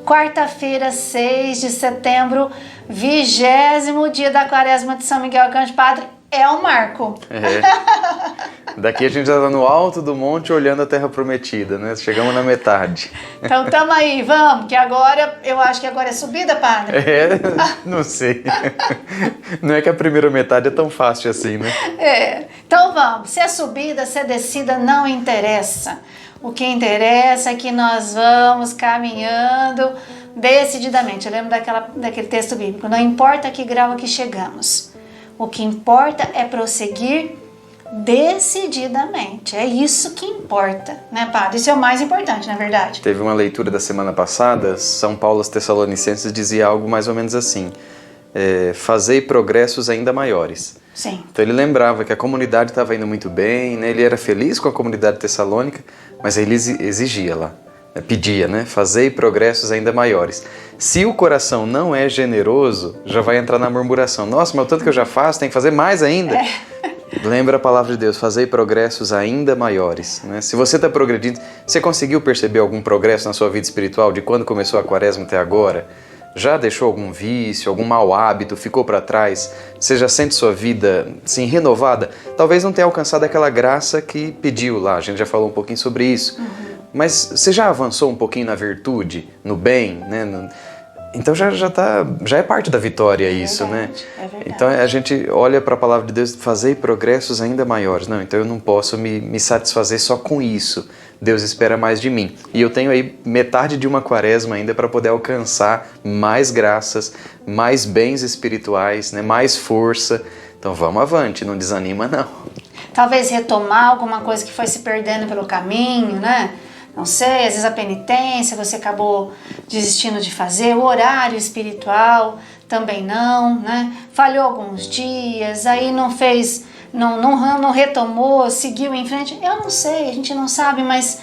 quarta-feira, 6 de setembro, 20º dia da Quaresma de São Miguel Arcanjo. Padre, é um marco. Daqui a gente já está no alto do monte olhando a Terra Prometida, né? Chegamos na metade. Então tamo aí, vamos, que agora, eu acho que agora é subida, Padre? Não sei. Não é que a primeira metade é tão fácil assim, né? Então vamos, se é subida, se é descida, não interessa. O que interessa é que nós vamos caminhando decididamente. Eu lembro daquele texto bíblico, não importa que grau que chegamos, o que importa é prosseguir decididamente. É isso que importa, né, Padre? Isso é o mais importante, na verdade. Teve uma leitura da semana passada, São Paulo aos Tessalonicenses dizia algo mais ou menos assim: fazei progressos ainda maiores. Sim. Então ele lembrava que a comunidade estava indo muito bem, né? Ele era feliz com a comunidade tessalônica, mas ele exigia lá, né? Pedia, né? Fazei progressos ainda maiores. Se o coração não é generoso, já vai entrar na murmuração. Nossa, mas o tanto que eu já faço, tem que fazer mais ainda. Lembra a palavra de Deus, fazei progressos ainda maiores, né? Se você está progredindo, você conseguiu perceber algum progresso na sua vida espiritual de quando começou a Quaresma até agora? Já deixou algum vício, algum mau hábito, ficou para trás? Você já sente sua vida assim, renovada? Talvez não tenha alcançado aquela graça que pediu lá, a gente já falou um pouquinho sobre isso. Mas você já avançou um pouquinho na virtude, no bem, né? Então já é parte da vitória isso, verdade, né? É verdade. Então a gente olha para a palavra de Deus, fazei progressos ainda maiores. Não, então eu não posso me satisfazer só com isso. Deus espera mais de mim. E eu tenho aí metade de uma quaresma ainda para poder alcançar mais graças, mais bens espirituais, né? Mais força. Então vamos avante, não desanima não. Talvez retomar alguma coisa que foi se perdendo pelo caminho, né? Não sei, às vezes a penitência você acabou desistindo de fazer, o horário espiritual também não, né? Falhou alguns dias, aí não fez, não retomou, seguiu em frente. Eu não sei, a gente não sabe, mas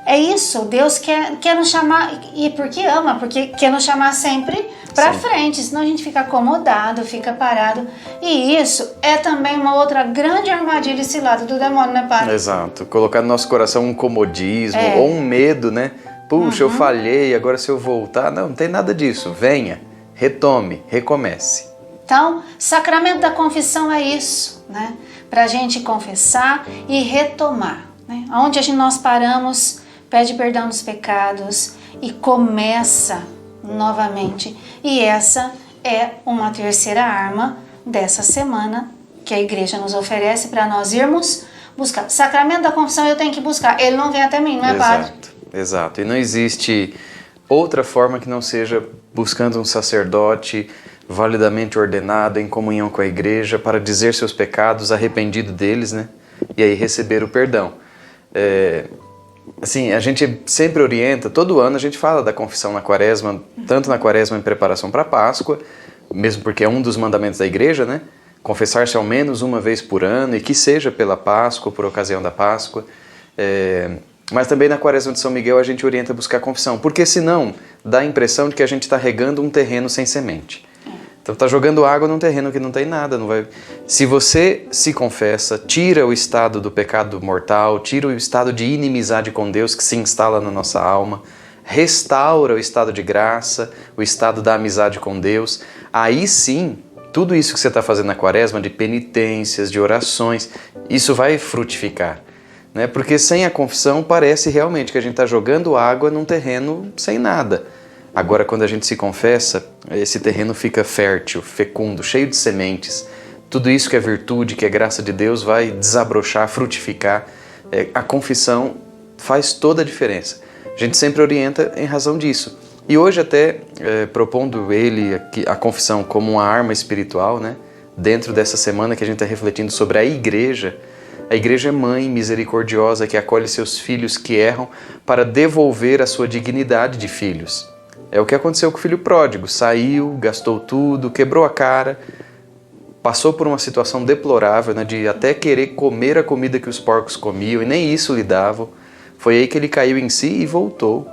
é isso. Deus quer nos chamar, e porque ama, porque quer nos chamar sempre para frente, senão a gente fica acomodado, fica parado. E isso é também uma outra grande armadilha, esse lado do demônio, né, Padre? Exato, colocar no nosso coração um comodismo ou um medo, né? Puxa, eu falhei, agora se eu voltar... Não tem nada disso, venha, retome, recomece. Então, sacramento da confissão é isso, né? Para a gente confessar e retomar, né? Onde nós paramos, pede perdão dos pecados e começa novamente. E essa é uma terceira arma dessa semana que a igreja nos oferece para nós irmos buscar. Sacramento da confissão eu tenho que buscar, ele não vem até mim, não é, Padre? Exato. E não existe outra forma que não seja buscando um sacerdote validamente ordenado, em comunhão com a igreja, para dizer seus pecados, arrependido deles, né? E aí receber o perdão. Assim, a gente sempre orienta, todo ano a gente fala da confissão na Quaresma, tanto na Quaresma em preparação para a Páscoa, mesmo porque é um dos mandamentos da igreja, né? Confessar-se ao menos uma vez por ano, e que seja pela Páscoa, por ocasião da Páscoa. Mas também na Quaresma de São Miguel a gente orienta a buscar a confissão, porque senão dá a impressão de que a gente está regando um terreno sem semente. Então está jogando água num terreno que não tem nada. Não vai... Se você se confessa, tira o estado do pecado mortal, tira o estado de inimizade com Deus que se instala na nossa alma, restaura o estado de graça, o estado da amizade com Deus, aí sim, tudo isso que você está fazendo na Quaresma, de penitências, de orações, isso vai frutificar. Né? Porque sem a confissão parece realmente que a gente está jogando água num terreno sem nada. Agora, quando a gente se confessa, esse terreno fica fértil, fecundo, cheio de sementes. Tudo isso que é virtude, que é graça de Deus, vai desabrochar, frutificar. A confissão faz toda a diferença. A gente sempre orienta em razão disso. E hoje até, propondo a confissão como uma arma espiritual, né? Dentro dessa semana que a gente está refletindo sobre a igreja é mãe misericordiosa que acolhe seus filhos que erram para devolver a sua dignidade de filhos. É o que aconteceu com o filho pródigo. Saiu, gastou tudo, quebrou a cara, passou por uma situação deplorável, né, de até querer comer a comida que os porcos comiam e nem isso lhe davam. Foi aí que ele caiu em si e voltou.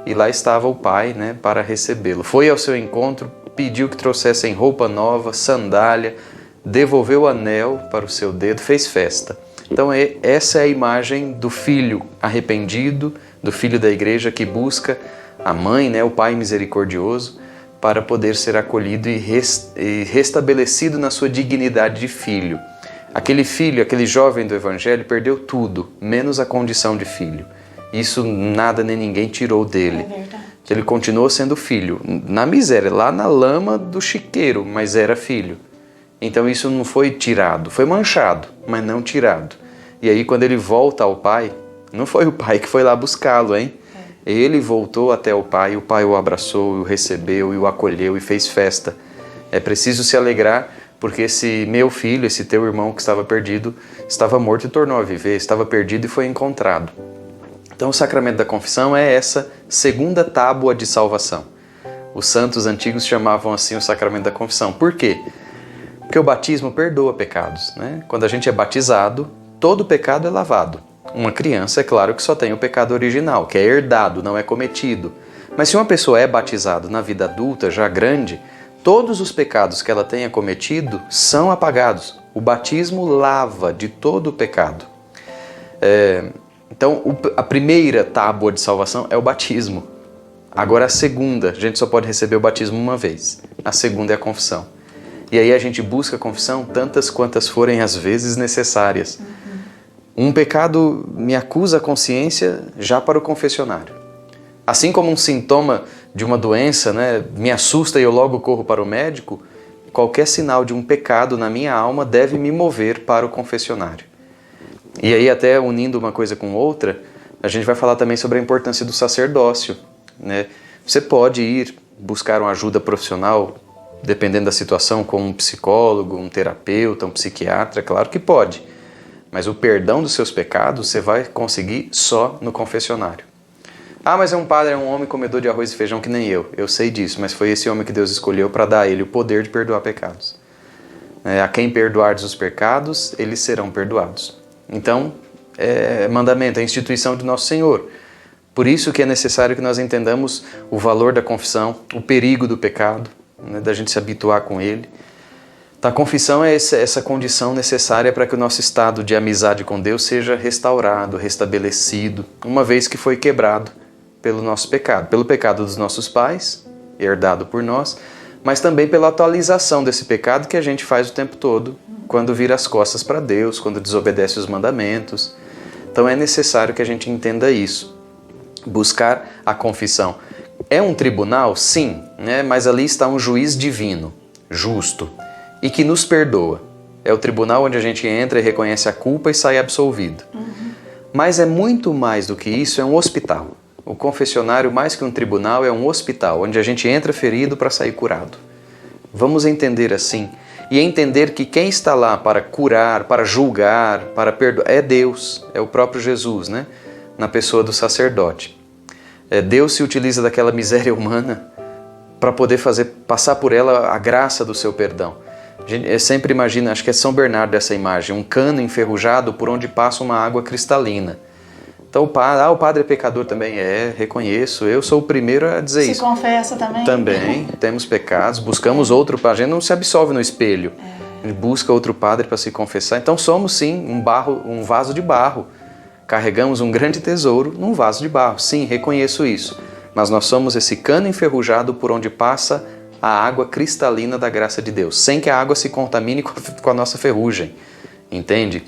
E lá estava o pai, né, para recebê-lo. Foi ao seu encontro, pediu que trouxessem roupa nova, sandália, devolveu o anel para o seu dedo, fez festa. Então essa é a imagem do filho arrependido, do filho da igreja que busca a mãe, né, o pai misericordioso, para poder ser acolhido e restabelecido na sua dignidade de filho. Aquele filho, aquele jovem do Evangelho perdeu tudo, menos a condição de filho. Isso nada nem ninguém tirou dele. É verdade. Ele continuou sendo filho, na miséria, lá na lama do chiqueiro, mas era filho. Então isso não foi tirado, foi manchado, mas não tirado. E aí quando ele volta ao pai, não foi o pai que foi lá buscá-lo, hein? Ele voltou até o pai o abraçou, o recebeu e o acolheu e fez festa. É preciso se alegrar porque esse meu filho, esse teu irmão que estava perdido, estava morto e tornou a viver, estava perdido e foi encontrado. Então o sacramento da confissão é essa segunda tábua de salvação. Os santos antigos chamavam assim o sacramento da confissão. Por quê? Porque o batismo perdoa pecados, né? Quando a gente é batizado, todo pecado é lavado. Uma criança, é claro que só tem o pecado original, que é herdado, não é cometido. Mas se uma pessoa é batizada na vida adulta, já grande, todos os pecados que ela tenha cometido são apagados. O batismo lava de todo o pecado. Então, a primeira tábua de salvação é o batismo. Agora a segunda, a gente só pode receber o batismo uma vez. A segunda é a confissão. E aí a gente busca a confissão tantas quantas forem as vezes necessárias. Um pecado me acusa a consciência já para o confessionário. Assim como um sintoma de uma doença, né, me assusta e eu logo corro para o médico, qualquer sinal de um pecado na minha alma deve me mover para o confessionário. E aí até unindo uma coisa com outra, a gente vai falar também sobre a importância do sacerdócio, né? Você pode ir buscar uma ajuda profissional, dependendo da situação, com um psicólogo, um terapeuta, um psiquiatra, claro que pode. Mas o perdão dos seus pecados você vai conseguir só no confessionário. Ah, mas é um padre, é um homem comedor de arroz e feijão que nem eu. Eu sei disso, mas foi esse homem que Deus escolheu para dar a ele o poder de perdoar pecados. A quem perdoardes os pecados, eles serão perdoados. Então, é mandamento, é instituição de Nosso Senhor. Por isso que é necessário que nós entendamos o valor da confissão, o perigo do pecado, né, da gente se habituar com ele. Então, a confissão é essa condição necessária para que o nosso estado de amizade com Deus seja restaurado, restabelecido, uma vez que foi quebrado pelo nosso pecado, pelo pecado dos nossos pais, herdado por nós, mas também pela atualização desse pecado que a gente faz o tempo todo, quando vira as costas para Deus, quando desobedece os mandamentos. Então é necessário que a gente entenda isso. Buscar a confissão. É um tribunal? Sim, né? Mas ali está um juiz divino, justo, e que nos perdoa. É o tribunal onde a gente entra e reconhece a culpa e sai absolvido. Mas é muito mais do que isso, é um hospital. O confessionário, mais que um tribunal, é um hospital, onde a gente entra ferido para sair curado. Vamos entender assim. E entender que quem está lá para curar, para julgar, para perdoar, é Deus, é o próprio Jesus, né? Na pessoa do sacerdote. Deus se utiliza daquela miséria humana para poder passar por ela a graça do seu perdão. Eu sempre imagino, acho que é São Bernardo essa imagem, um cano enferrujado por onde passa uma água cristalina. Então o padre é pecador também, reconheço, eu sou o primeiro a dizer isso. Se confessa também? Também, temos pecados, buscamos outro padre, a gente não se absolve no espelho, a gente busca outro padre para se confessar. Então somos sim um vaso de barro, carregamos um grande tesouro num vaso de barro, sim, reconheço isso. Mas nós somos esse cano enferrujado por onde passa a água cristalina da graça de Deus, sem que a água se contamine com a nossa ferrugem, entende?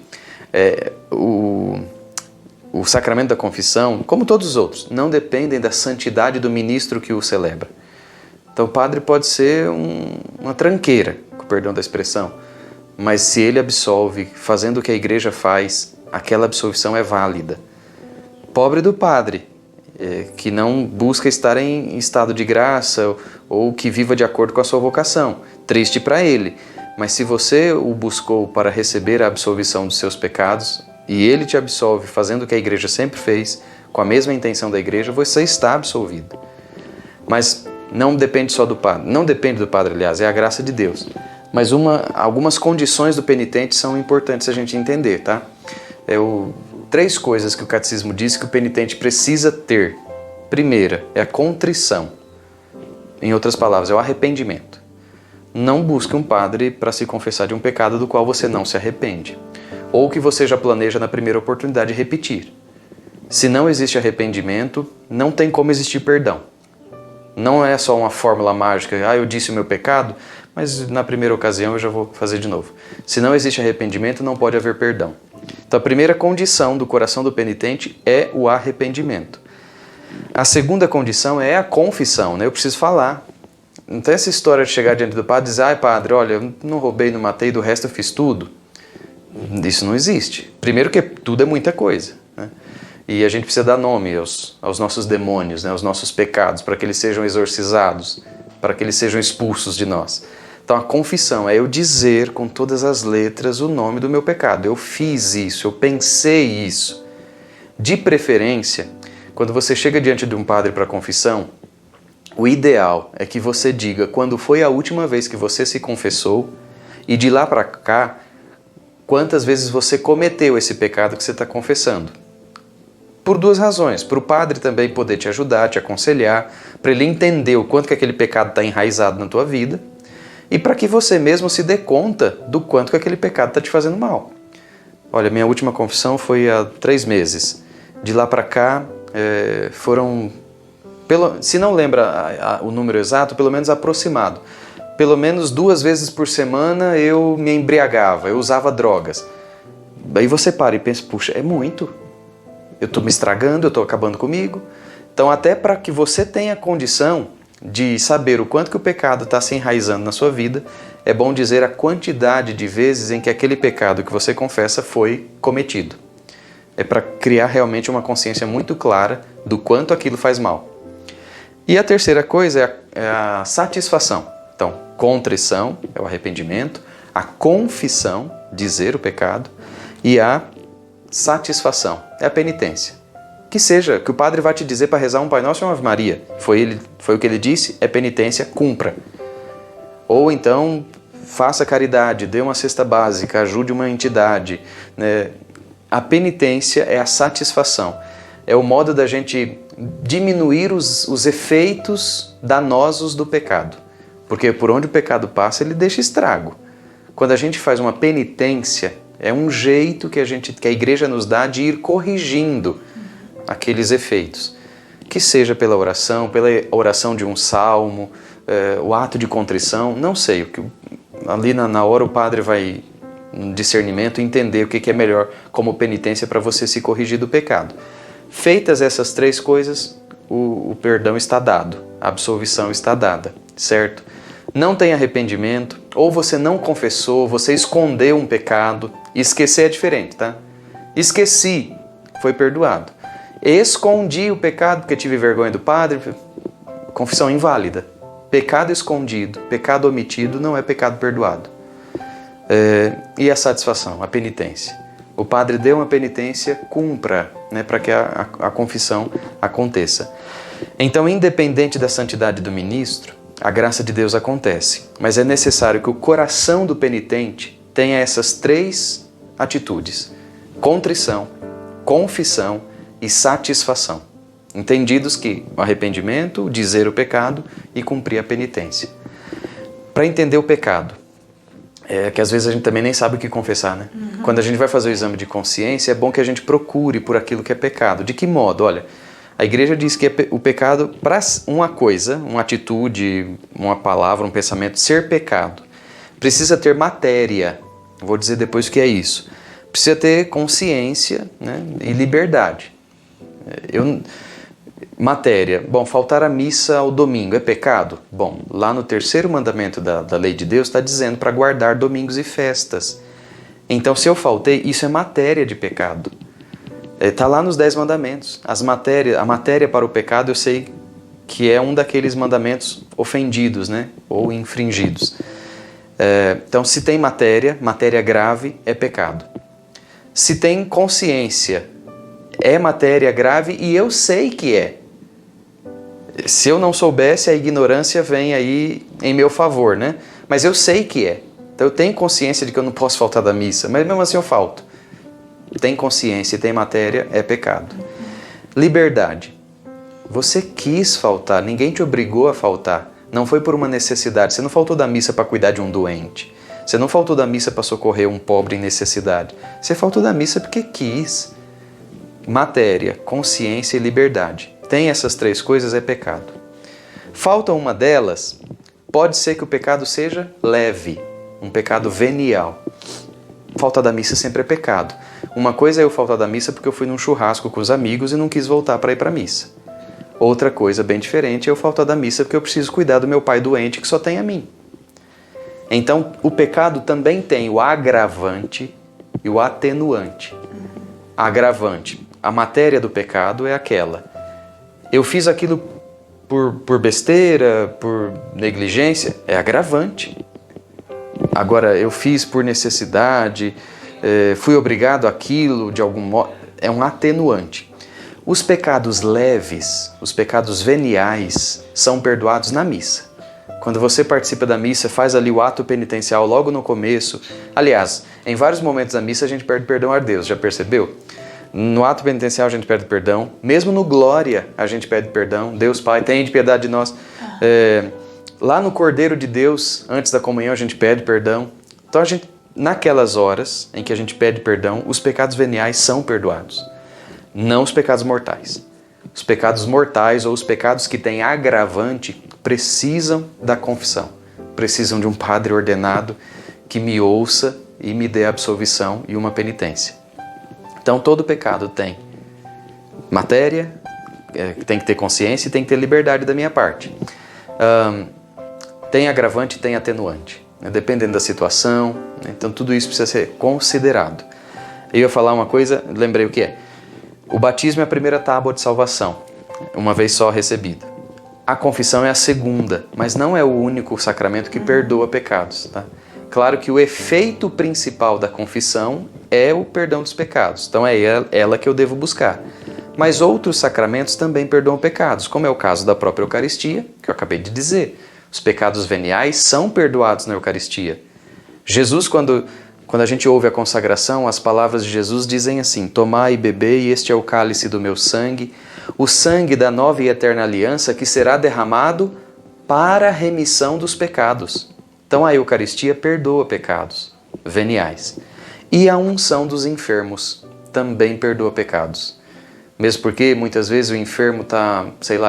O sacramento da confissão, como todos os outros, não dependem da santidade do ministro que o celebra. Então o padre pode ser uma tranqueira, com o perdão da expressão, mas se ele absolve fazendo o que a igreja faz, aquela absolvição é válida. Pobre do padre, que não busca estar em estado de graça ou que viva de acordo com a sua vocação. Triste para ele, mas se você o buscou para receber a absolvição dos seus pecados, e ele te absolve fazendo o que a igreja sempre fez, com a mesma intenção da igreja, você está absolvido. Mas não depende só do padre. Não depende do padre, aliás, é a graça de Deus. Mas algumas condições do penitente são importantes a gente entender, tá? 3 coisas que o catecismo diz que o penitente precisa ter. Primeira, é a contrição. Em outras palavras, é o arrependimento. Não busque um padre para se confessar de um pecado do qual você não se arrepende. Ou que você já planeja na primeira oportunidade repetir. Se não existe arrependimento, não tem como existir perdão. Não é só uma fórmula mágica, eu disse o meu pecado, mas na primeira ocasião eu já vou fazer de novo. Se não existe arrependimento, não pode haver perdão. Então a primeira condição do coração do penitente é o arrependimento. A segunda condição é a confissão, né? Eu preciso falar. Não tem essa história de chegar diante do padre e dizer, padre, olha, eu não roubei, não matei, do resto eu fiz tudo. Isso não existe. Primeiro que tudo é muita coisa, né? E a gente precisa dar nome aos nossos demônios, né? Aos nossos pecados, para que eles sejam exorcizados, para que eles sejam expulsos de nós. Então a confissão é eu dizer com todas as letras o nome do meu pecado. Eu fiz isso, eu pensei isso. De preferência, quando você chega diante de um padre para confissão, o ideal é que você diga quando foi a última vez que você se confessou e de lá para cá, quantas vezes você cometeu esse pecado que você está confessando. Por duas razões. Para o padre também poder te ajudar, te aconselhar, para ele entender o quanto que aquele pecado está enraizado na tua vida e para que você mesmo se dê conta do quanto que aquele pecado está te fazendo mal. Olha, minha última confissão foi há 3 meses. De lá para cá foram, se não lembra o número exato, pelo menos aproximado. Pelo menos 2 vezes por semana eu me embriagava, eu usava drogas. Aí você para e pensa, puxa, é muito. Eu estou me estragando, eu estou acabando comigo. Então até para que você tenha condição de saber o quanto que o pecado está se enraizando na sua vida, é bom dizer a quantidade de vezes em que aquele pecado que você confessa foi cometido. É para criar realmente uma consciência muito clara do quanto aquilo faz mal. E a terceira coisa é a satisfação. Então, contrição é o arrependimento, a confissão, dizer o pecado, e a satisfação é a penitência. Que o padre vai te dizer para rezar um Pai Nosso e uma Ave Maria. Foi o que ele disse, é penitência, cumpra. Ou então, faça caridade, dê uma cesta básica, ajude uma entidade, né? A penitência é a satisfação. É o modo da gente diminuir os efeitos danosos do pecado. Porque por onde o pecado passa, ele deixa estrago. Quando a gente faz uma penitência, é um jeito que a igreja nos dá de ir corrigindo aqueles efeitos. Que seja pela oração de um salmo, o ato de contrição, não sei. Ali na hora o padre vai, um discernimento, entender o que é melhor como penitência para você se corrigir do pecado. Feitas essas 3 coisas, o perdão está dado, a absolvição está dada, certo? Não tem arrependimento, ou você não confessou, você escondeu um pecado. Esquecer é diferente, tá? Esqueci, foi perdoado. Escondi o pecado porque tive vergonha do padre, confissão inválida. Pecado escondido, pecado omitido não é pecado perdoado. E a satisfação, a penitência. O padre deu uma penitência, cumpra, né, para que a confissão aconteça. Então, independente da santidade do ministro, a graça de Deus acontece, mas é necessário que o coração do penitente tenha essas 3 atitudes: contrição, confissão e satisfação. Entendidos que o arrependimento, dizer o pecado e cumprir a penitência. Para entender o pecado, que às vezes a gente também nem sabe o que confessar, né? Uhum. Quando a gente vai fazer o exame de consciência, é bom que a gente procure por aquilo que é pecado. De que modo? Olha, a igreja diz que o pecado, para uma coisa, uma atitude, uma palavra, um pensamento, ser pecado, precisa ter matéria. Vou dizer depois o que é isso. Precisa ter consciência, né, e liberdade. Matéria. Bom, faltar a missa ao domingo é pecado? Bom, lá no 3º mandamento da lei de Deus está dizendo para guardar domingos e festas. Então, se eu faltei, isso é matéria de pecado. Está lá nos 10 mandamentos. A matéria para o pecado eu sei que é um daqueles mandamentos ofendidos, né? Ou infringidos. Então, se tem matéria grave, é pecado. Se tem consciência, é matéria grave e eu sei que é. Se eu não soubesse, a ignorância vem aí em meu favor, né? Mas eu sei que é. Então eu tenho consciência de que eu não posso faltar da missa, mas mesmo assim eu falto. Tem consciência e tem matéria, é pecado. Liberdade. Você quis faltar, ninguém te obrigou a faltar. Não foi por uma necessidade. Você não faltou da missa para cuidar de um doente. Você não faltou da missa para socorrer um pobre em necessidade. Você faltou da missa porque quis. Matéria, consciência e liberdade. Tem essas 3 coisas, é pecado. Falta uma delas, pode ser que o pecado seja leve, um pecado venial. Falta da missa sempre é pecado. Uma coisa é eu faltar da missa porque eu fui num churrasco com os amigos e não quis voltar para ir para a missa. Outra coisa bem diferente é eu faltar da missa porque eu preciso cuidar do meu pai doente que só tem a mim. Então, o pecado também tem o agravante e o atenuante. Agravante. A matéria do pecado é aquela. Eu fiz aquilo por besteira, por negligência, é agravante. Agora, eu fiz por necessidade, fui obrigado àquilo de algum modo, é um atenuante. Os pecados leves, os pecados veniais, são perdoados na missa. Quando você participa da missa, faz ali o ato penitencial logo no começo. Aliás, em vários momentos da missa a gente pede perdão a Deus, já percebeu? No ato penitencial a gente pede perdão, mesmo no glória a gente pede perdão. Deus Pai, tenha de piedade de nós. Lá no Cordeiro de Deus, antes da comunhão, a gente pede perdão. Então, naquelas horas em que a gente pede perdão, os pecados veniais são perdoados, não os pecados mortais. Os pecados mortais ou os pecados que têm agravante precisam da confissão, precisam de um padre ordenado que me ouça e me dê absolvição e uma penitência. Então, todo pecado tem matéria, tem que ter consciência e tem que ter liberdade da minha parte. Tem agravante e tem atenuante, né? Dependendo da situação, né? Então tudo isso precisa ser considerado. Eu ia falar uma coisa, lembrei o que é. O batismo é a primeira tábua de salvação, uma vez só recebida. A confissão é a segunda, mas não é o único sacramento que perdoa pecados, tá? Claro que o efeito principal da confissão é o perdão dos pecados, então é ela que eu devo buscar. Mas outros sacramentos também perdoam pecados, como é o caso da própria Eucaristia, que eu acabei de dizer. Os pecados veniais são perdoados na Eucaristia. Jesus, quando a gente ouve a consagração, as palavras de Jesus dizem assim: tomai e bebei, este é o cálice do meu sangue, o sangue da nova e eterna aliança que será derramado para a remissão dos pecados. Então a Eucaristia perdoa pecados veniais. E a unção dos enfermos também perdoa pecados. Mesmo porque muitas vezes o enfermo está,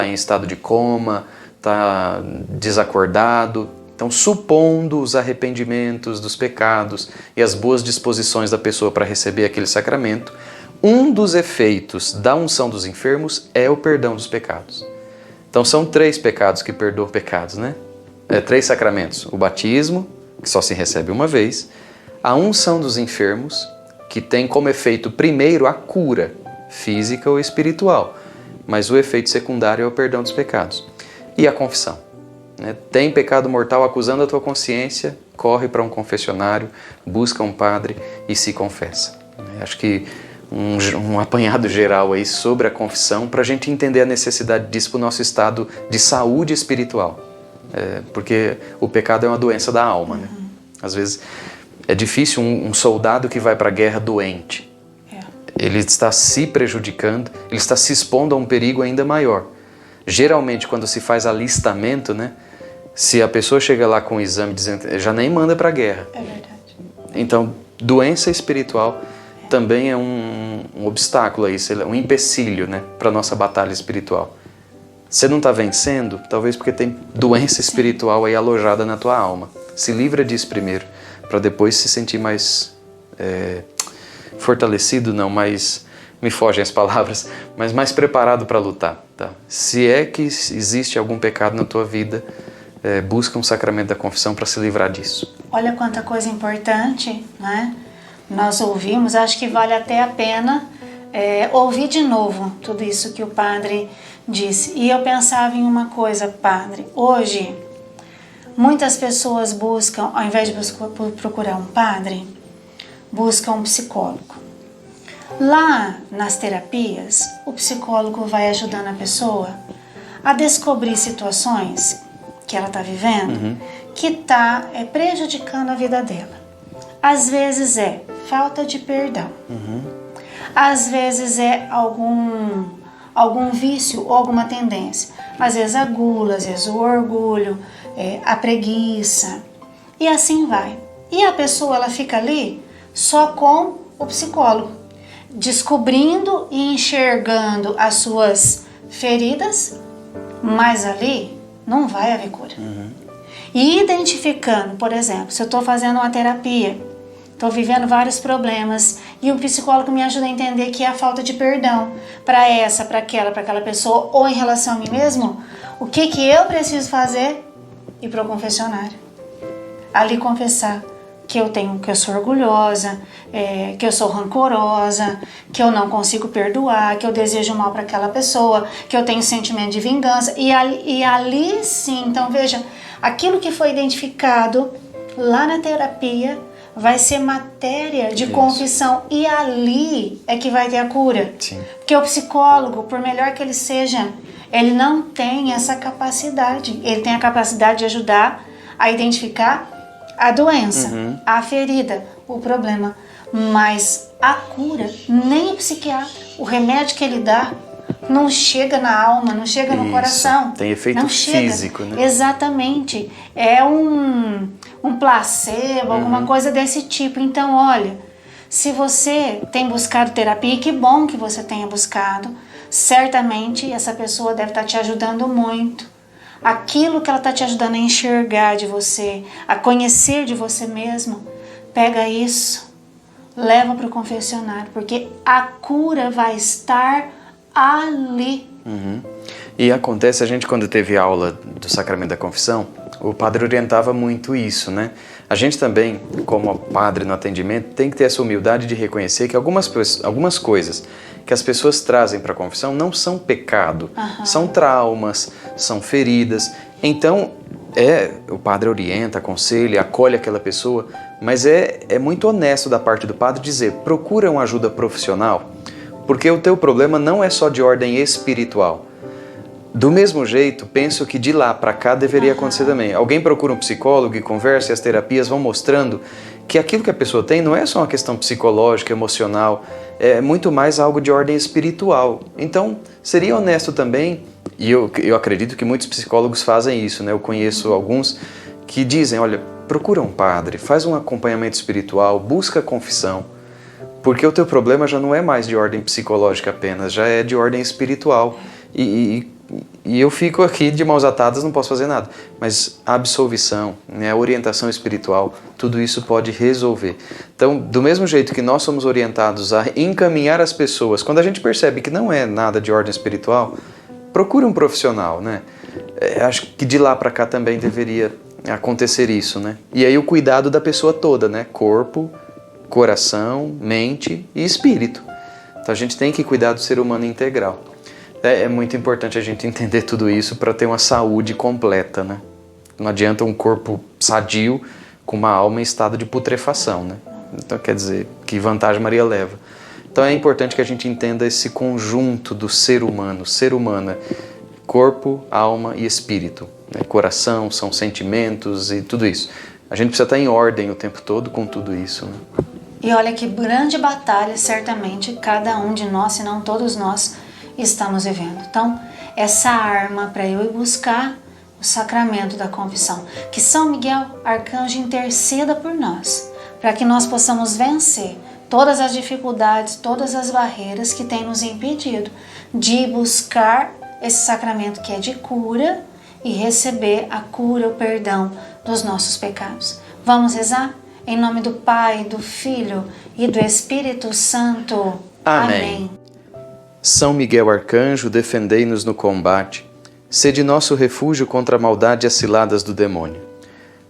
em estado de coma, está desacordado. Então, supondo os arrependimentos dos pecados e as boas disposições da pessoa para receber aquele sacramento, um dos efeitos da unção dos enfermos é o perdão dos pecados. Então, são 3 pecados que perdoam pecados, né? 3 sacramentos. O batismo, que só se recebe uma vez. A unção dos enfermos, que tem como efeito primeiro a cura física ou espiritual, mas o efeito secundário é o perdão dos pecados. E a confissão. Tem pecado mortal acusando a tua consciência, corre para um confessionário, busca um padre e se confessa. Acho que um apanhado geral aí sobre a confissão para a gente entender a necessidade disso para o nosso estado de saúde espiritual. Porque o pecado é uma doença da alma. Né? Às vezes é difícil um soldado que vai para a guerra doente. Ele está se prejudicando, ele está se expondo a um perigo ainda maior. Geralmente, quando se faz alistamento, né? Se a pessoa chega lá com um exame dizendo, já nem manda para a guerra. É verdade. Então, doença espiritual também é um obstáculo aí, um empecilho, né, para a nossa batalha espiritual. Você não está vencendo, talvez porque tem doença espiritual aí alojada na tua alma. Se livra disso primeiro, para depois se sentir mais fortalecido, não, mais... me fogem as palavras, mas mais preparado para lutar. Tá? Se é que existe algum pecado na tua vida, busca um sacramento da confissão para se livrar disso. Olha quanta coisa importante, né? Nós ouvimos, acho que vale até a pena ouvir de novo tudo isso que o padre disse. E eu pensava em uma coisa, padre, hoje muitas pessoas buscam, ao invés de procurar um padre, buscam um psicólogo. Lá nas terapias, o psicólogo vai ajudando a pessoa a descobrir situações que ela está vivendo que está prejudicando a vida dela. Às vezes é falta de perdão. Às vezes é algum vício ou alguma tendência. Às vezes a gula, às vezes o orgulho, a preguiça. E assim vai. E a pessoa ela fica ali só com o psicólogo, descobrindo e enxergando as suas feridas, mas ali não vai haver cura. E identificando, por exemplo, se eu estou fazendo uma terapia, estou vivendo vários problemas e o psicólogo me ajuda a entender que é a falta de perdão para aquela pessoa ou em relação a mim mesmo, o que eu preciso fazer? Ir para o confessionário. Ali confessar que eu sou orgulhosa, que eu sou rancorosa, que eu não consigo perdoar, que eu desejo mal para aquela pessoa, que eu tenho sentimento de vingança. E ali sim, então veja, aquilo que foi identificado lá na terapia vai ser matéria de confissão e ali é que vai ter a cura. Sim. Porque o psicólogo, por melhor que ele seja, ele não tem essa capacidade. Ele tem a capacidade de ajudar a identificar a doença, a ferida, o problema. Mas a cura, nem o psiquiatra, o remédio que ele dá, não chega na alma, não chega no coração. Tem efeito físico, né? Exatamente. É um placebo, alguma coisa desse tipo. Então, olha, se você tem buscado terapia, que bom que você tenha buscado, certamente essa pessoa deve estar te ajudando muito. Aquilo que ela está te ajudando a enxergar de você, a conhecer de você mesmo, pega isso, leva para o confessionário, porque a cura vai estar ali. E acontece, a gente quando teve aula do Sacramento da Confissão, o padre orientava muito isso, né? A gente também, como padre no atendimento, tem que ter essa humildade de reconhecer que algumas coisas que as pessoas trazem para a confissão não são pecado, são traumas, são feridas. Então, o padre orienta, aconselha, acolhe aquela pessoa, mas é muito honesto da parte do padre dizer, procura uma ajuda profissional, porque o teu problema não é só de ordem espiritual. Do mesmo jeito, penso que de lá para cá deveria acontecer também. Alguém procura um psicólogo e conversa e as terapias vão mostrando que aquilo que a pessoa tem não é só uma questão psicológica, emocional, é muito mais algo de ordem espiritual. Então, seria honesto também, e eu acredito que muitos psicólogos fazem isso, né? Eu conheço alguns que dizem, olha, procura um padre, faz um acompanhamento espiritual, busca confissão, porque o teu problema já não é mais de ordem psicológica apenas, já é de ordem espiritual. E eu fico aqui de mãos atadas, não posso fazer nada. Mas a absolvição, né, a orientação espiritual, tudo isso pode resolver. Então, do mesmo jeito que nós somos orientados a encaminhar as pessoas, quando a gente percebe que não é nada de ordem espiritual, procure um profissional, né? Acho que de lá para cá também deveria acontecer isso, né? E aí o cuidado da pessoa toda, né? Corpo, coração, mente e espírito. Então a gente tem que cuidar do ser humano integral. É muito importante a gente entender tudo isso para ter uma saúde completa, né? Não adianta um corpo sadio com uma alma em estado de putrefação, né? Então, quer dizer, que vantagem Maria leva? Então é importante que a gente entenda esse conjunto do ser humano. Ser humano é corpo, alma e espírito. Né? Coração, são sentimentos e tudo isso. A gente precisa estar em ordem o tempo todo com tudo isso, né? E olha que grande batalha, certamente, cada um de nós, se não todos nós, estamos vivendo. Então, essa arma para eu ir buscar o sacramento da confissão, que São Miguel Arcanjo interceda por nós, para que nós possamos vencer todas as dificuldades, todas as barreiras que têm nos impedido de buscar esse sacramento que é de cura e receber a cura, o perdão dos nossos pecados. Vamos rezar? Em nome do Pai, do Filho e do Espírito Santo. Amém. São Miguel Arcanjo, defendei-nos no combate. Sede nosso refúgio contra a maldade e as ciladas do demônio.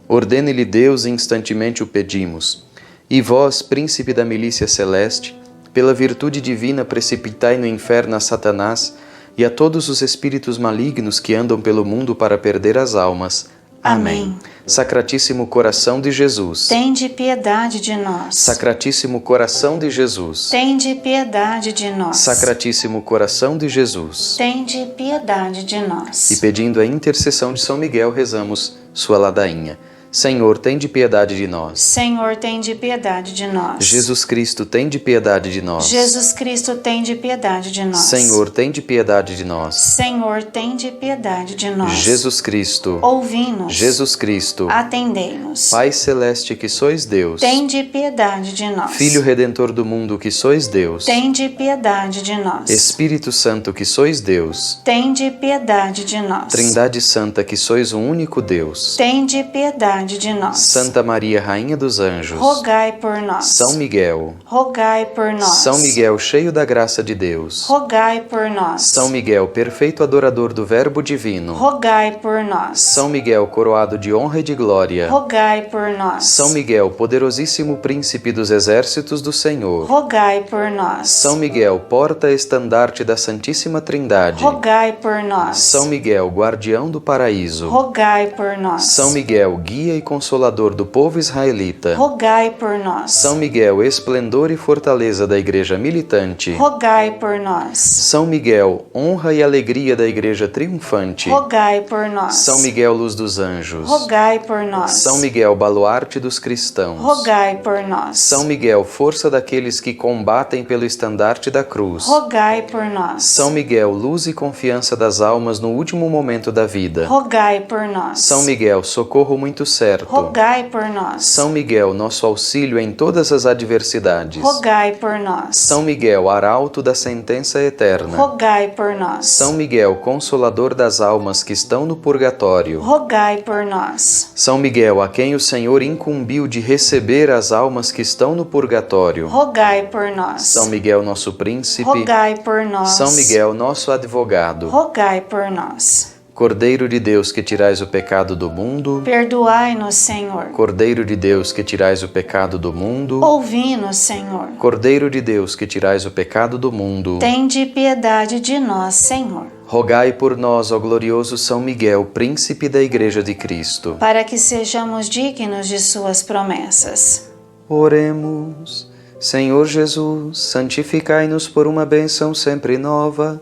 Ordene-lhe Deus e instantemente o pedimos. E vós, príncipe da milícia celeste, pela virtude divina precipitai no inferno a Satanás e a todos os espíritos malignos que andam pelo mundo para perder as almas. Amém. Sacratíssimo coração de Jesus, tende piedade de nós. Sacratíssimo coração de Jesus, tende piedade de nós. Sacratíssimo coração de Jesus, tende piedade de nós. E pedindo a intercessão de São Miguel, rezamos sua ladainha. Senhor, tende piedade de nós. Senhor, tende piedade de nós. Jesus Cristo, tende piedade de nós. Jesus Cristo, tende piedade de nós. Senhor, tende piedade de nós. Senhor, tende piedade de nós. Jesus Cristo, ouvi-nos. Jesus Cristo, atendei-nos. Pai celeste que sois Deus, tende piedade de nós. Filho redentor do mundo que sois Deus, tende piedade de nós. Espírito Santo que sois Deus, tende piedade de nós. Trindade Santa que sois um único Deus, tende piedade de nós. Santa Maria, Rainha dos Anjos, rogai por nós. São Miguel, rogai por nós. São Miguel, cheio da graça de Deus, rogai por nós. São Miguel, perfeito adorador do Verbo Divino, rogai por nós. São Miguel, coroado de honra e de glória, rogai por nós. São Miguel, poderosíssimo príncipe dos exércitos do Senhor, rogai por nós. São Miguel, porta-estandarte da Santíssima Trindade, rogai por nós. São Miguel, guardião do paraíso, rogai por nós. São Miguel, guia e consolador do povo israelita, rogai por nós. São Miguel, esplendor e fortaleza da Igreja militante, rogai por nós. São Miguel, honra e alegria da Igreja triunfante, rogai por nós. São Miguel, luz dos anjos, rogai por nós. São Miguel, baluarte dos cristãos, rogai por nós. São Miguel, força daqueles que combatem pelo estandarte da cruz, rogai por nós. São Miguel, luz e confiança das almas no último momento da vida, rogai por nós. São Miguel, socorro muito certo, rogai por nós. São Miguel, nosso auxílio em todas as adversidades, rogai por nós. São Miguel, arauto da sentença eterna, rogai por nós. São Miguel, consolador das almas que estão no purgatório, rogai por nós. São Miguel, a quem o Senhor incumbiu de receber as almas que estão no purgatório, rogai por nós. São Miguel, nosso príncipe, rogai por nós. São Miguel, nosso advogado, rogai por nós. Cordeiro de Deus que tirais o pecado do mundo, perdoai-nos, Senhor. Cordeiro de Deus que tirais o pecado do mundo, ouvi-nos, Senhor. Cordeiro de Deus que tirais o pecado do mundo, tende piedade de nós, Senhor. Rogai por nós, ó glorioso São Miguel, príncipe da Igreja de Cristo, para que sejamos dignos de suas promessas. Oremos. Senhor Jesus, santificai-nos por uma bênção sempre nova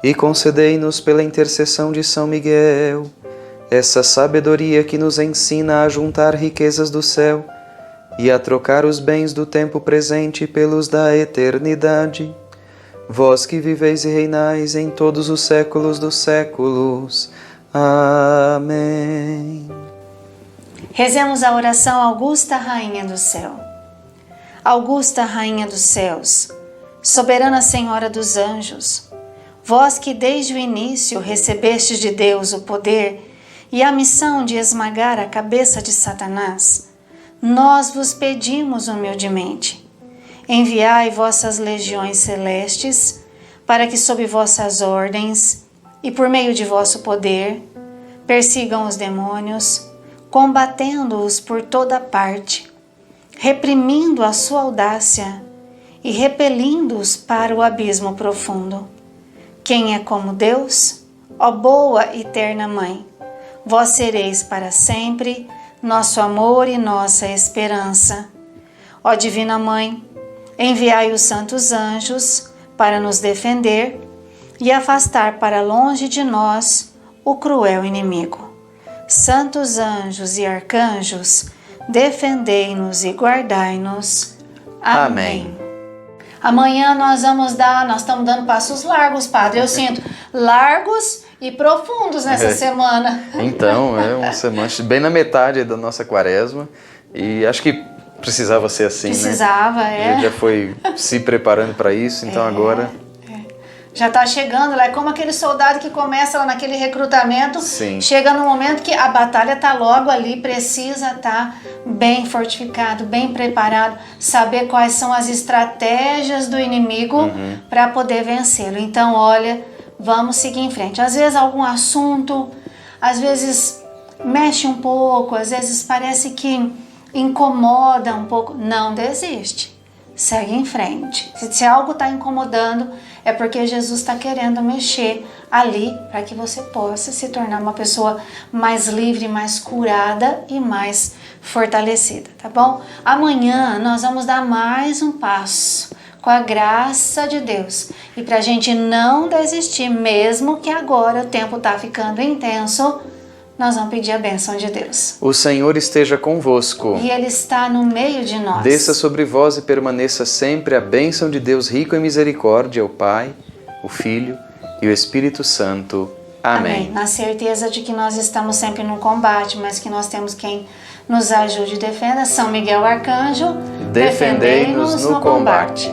e concedei-nos pela intercessão de São Miguel essa sabedoria que nos ensina a juntar riquezas do céu e a trocar os bens do tempo presente pelos da eternidade. Vós que viveis e reinais em todos os séculos dos séculos. Amém. Rezemos a oração Augusta Rainha do Céu. Augusta Rainha dos Céus, soberana Senhora dos Anjos, vós que desde o início recebestes de Deus o poder e a missão de esmagar a cabeça de Satanás, nós vos pedimos humildemente, enviai vossas legiões celestes, para que sob vossas ordens e por meio de vosso poder, persigam os demônios, combatendo-os por toda parte, reprimindo a sua audácia e repelindo-os para o abismo profundo. Quem é como Deus? Ó boa e terna Mãe, vós sereis para sempre nosso amor e nossa esperança. Ó Divina Mãe, enviai os santos anjos para nos defender e afastar para longe de nós o cruel inimigo. Santos anjos e arcanjos, defendei-nos e guardai-nos. Amém. Amanhã nós estamos dando passos largos, Padre. Eu sinto largos e profundos nessa semana. Então, é uma semana bem na metade da nossa quaresma e acho que precisava ser assim, Precisava, né? A gente já foi se preparando para isso, então agora... Já está chegando lá, é como aquele soldado que começa lá naquele recrutamento, Sim. Chega no momento que a batalha está logo ali, precisa estar bem fortificado, bem preparado, saber quais são as estratégias do inimigo para poder vencê-lo. Então, olha, vamos seguir em frente. Às vezes algum assunto, às vezes mexe um pouco, às vezes parece que incomoda um pouco. Não desiste, segue em frente. Se algo está incomodando, é porque Jesus está querendo mexer ali para que você possa se tornar uma pessoa mais livre, mais curada e mais fortalecida, tá bom? Amanhã nós vamos dar mais um passo com a graça de Deus. E para a gente não desistir, mesmo que agora o tempo está ficando intenso, nós vamos pedir a bênção de Deus. O Senhor esteja convosco. E Ele está no meio de nós. Desça sobre vós e permaneça sempre a bênção de Deus rico em misericórdia, o Pai, o Filho e o Espírito Santo. Amém. Na certeza de que nós estamos sempre no combate, mas que nós temos quem nos ajude e defenda. São Miguel Arcanjo, Defendei-nos no combate.